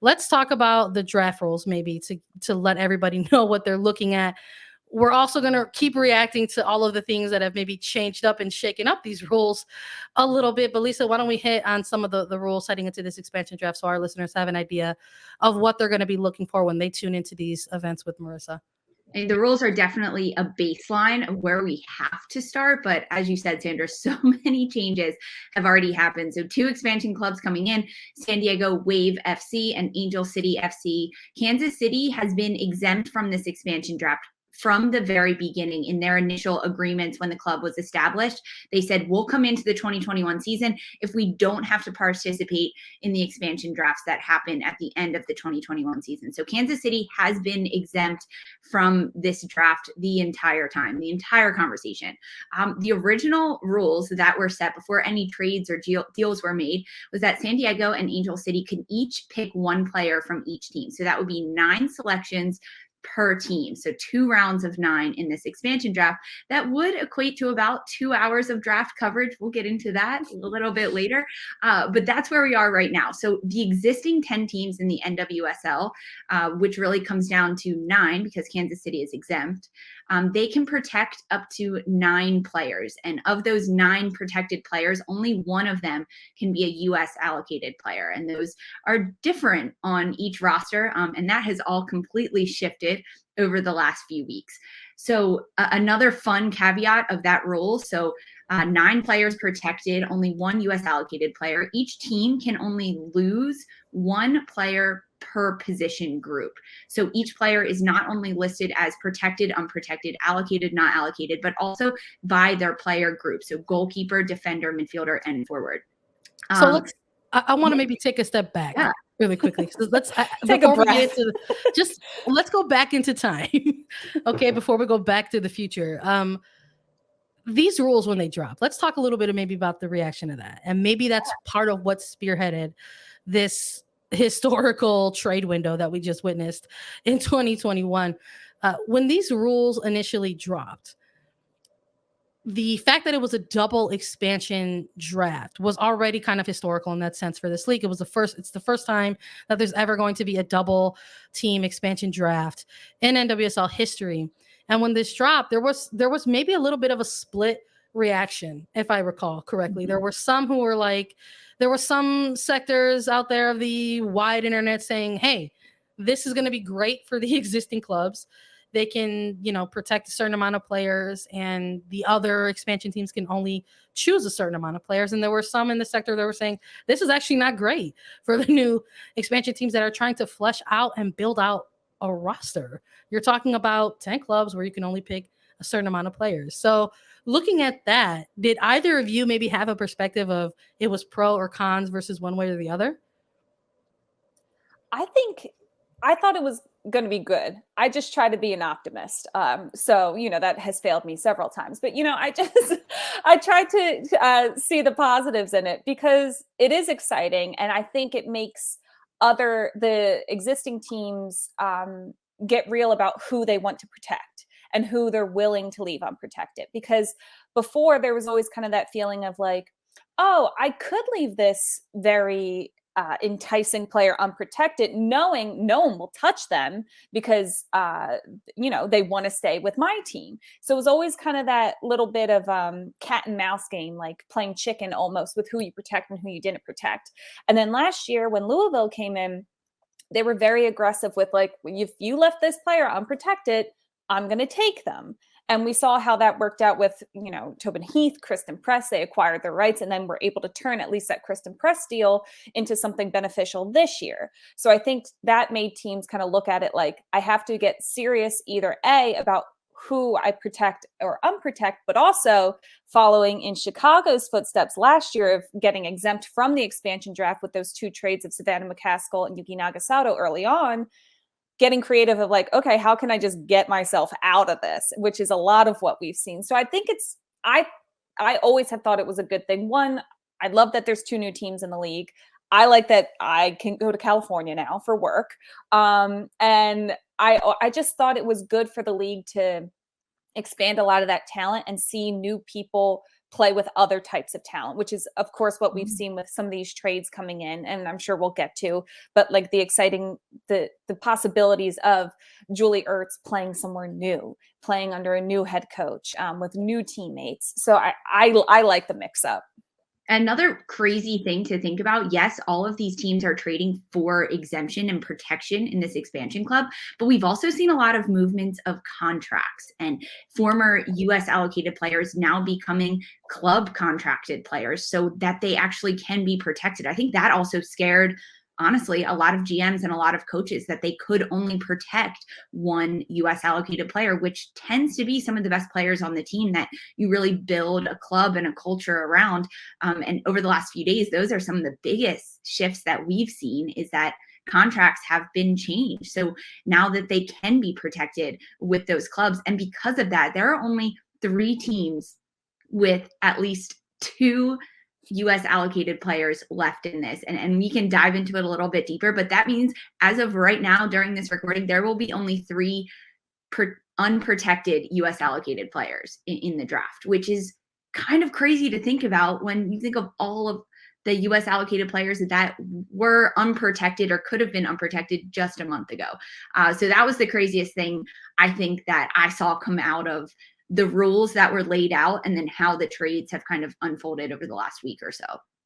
Let's talk about the draft rules, maybe to let everybody know what they're looking at. We're also going to keep reacting to all of the things that have maybe changed up and shaken up these rules a little bit. But Lisa, why don't we hit on some of the rules heading into this expansion draft so our listeners have an idea of what they're going to be looking for when they tune into these events with Marisa? And the rules are definitely a baseline of where we have to start. But as you said, Sandra, so many changes have already happened. So 2 expansion clubs coming in, San Diego Wave FC and Angel City FC. Kansas City has been exempt from this expansion draft from the very beginning. In their initial agreements when the club was established, they said, we'll come into the 2021 season if we don't have to participate in the expansion drafts that happen at the end of the 2021 season. So Kansas City has been exempt from this draft the entire time, the entire conversation. The original rules that were set before any trades or deals were made was that San Diego and Angel City could each pick 1 player from each team. So that would be 9 selections per team. So 2 rounds of 9 in this expansion draft. That would equate to about 2 hours of draft coverage. We'll get into that a little bit later. But that's where we are right now. So the existing 10 teams in the NWSL, which really comes down to 9 because Kansas City is exempt, they can protect up to 9 players. And of those 9 protected players, only 1 of them can be a U.S. allocated player. And those are different on each roster. And that has all completely shifted over the last few weeks. So another fun caveat of that rule. So 9 players protected, only 1 U.S. allocated player. Each team can only lose 1 player per position group. So each player is not only listed as protected, unprotected, allocated, not allocated, but also by their player group. So goalkeeper, defender, midfielder, and forward. So I want to maybe take a step back really quickly. So let's before we get into let's go back into time. Okay, before we go back to the future. These rules when they drop, let's talk a little bit maybe about the reaction to that. And maybe that's part of what spearheaded this historical trade window that we just witnessed in 2021. When these rules initially dropped, the fact that it was a double expansion draft was already kind of historical in that sense for this league. It's the first time that there's ever going to be a double team expansion draft in NWSL history. And when this dropped, there was maybe a little bit of a split reaction, if I recall correctly. Mm-hmm. There were some who were like, there were some sectors out there of the wide internet saying, hey, this is going to be great for the existing clubs. They can, protect a certain amount of players, and the other expansion teams can only choose a certain amount of players. And there were some in the sector that were saying, this is actually not great for the new expansion teams that are trying to flesh out and build out a roster. You're talking about 10 clubs where you can only pick a certain amount of players. So looking at that, did either of you maybe have a perspective of it was pro or cons versus one way or the other? I thought it was going to be good. I just try to be an optimist. So, that has failed me several times, but, I try to see the positives in it because it is exciting. And I think it makes the existing teams get real about who they want to protect and who they're willing to leave unprotected. Because before there was always kind of that feeling of like, oh, I could leave this very enticing player unprotected, knowing no one will touch them because, they want to stay with my team. So it was always kind of that little bit of cat and mouse game, like playing chicken almost with who you protect and who you didn't protect. And then last year when Louisville came in, they were very aggressive with like, if you left this player unprotected, I'm going to take them. And we saw how that worked out with, Tobin Heath, Kristen Press. They acquired their rights and then were able to turn at least that Kristen Press deal into something beneficial this year. So I think that made teams kind of look at it like, I have to get serious either A, about who I protect or unprotect, but also following in Chicago's footsteps last year of getting exempt from the expansion draft with those 2 trades of Savannah McCaskill and Yuki Nagasato early on, getting creative of like, okay, how can I just get myself out of this, which is a lot of what we've seen. So I think I always have thought it was a good thing. One, I love that there's 2 new teams in the league. I like that I can go to California now for work. And I just thought it was good for the league to expand a lot of that talent and see new people play with other types of talent, which is of course what we've seen with some of these trades coming in, and I'm sure we'll get to, but like the exciting, the possibilities of Julie Ertz playing somewhere new, playing under a new head coach, with new teammates. So I like the mix up. Another crazy thing to think about, yes, all of these teams are trading for exemption and protection in this expansion club, but we've also seen a lot of movements of contracts and former US allocated players now becoming club contracted players so that they actually can be protected. I think that also scared, honestly, a lot of GMs and a lot of coaches that they could only protect one US allocated player, which tends to be some of the best players on the team that you really build a club and a culture around. And over the last few days, those are some of the biggest shifts that we've seen, is that contracts have been changed. So now that they can be protected with those clubs. And because of that, there are only 3 teams with at least 2 US allocated players left in this. And we can dive into it a little bit deeper, but that means as of right now, during this recording, there will be only 3 unprotected US allocated players in the draft, which is kind of crazy to think about when you think of all of the US allocated players that were unprotected or could have been unprotected just a month ago. So that was the craziest thing I think that I saw come out of the rules that were laid out and then how the trades have kind of unfolded over the last week or so.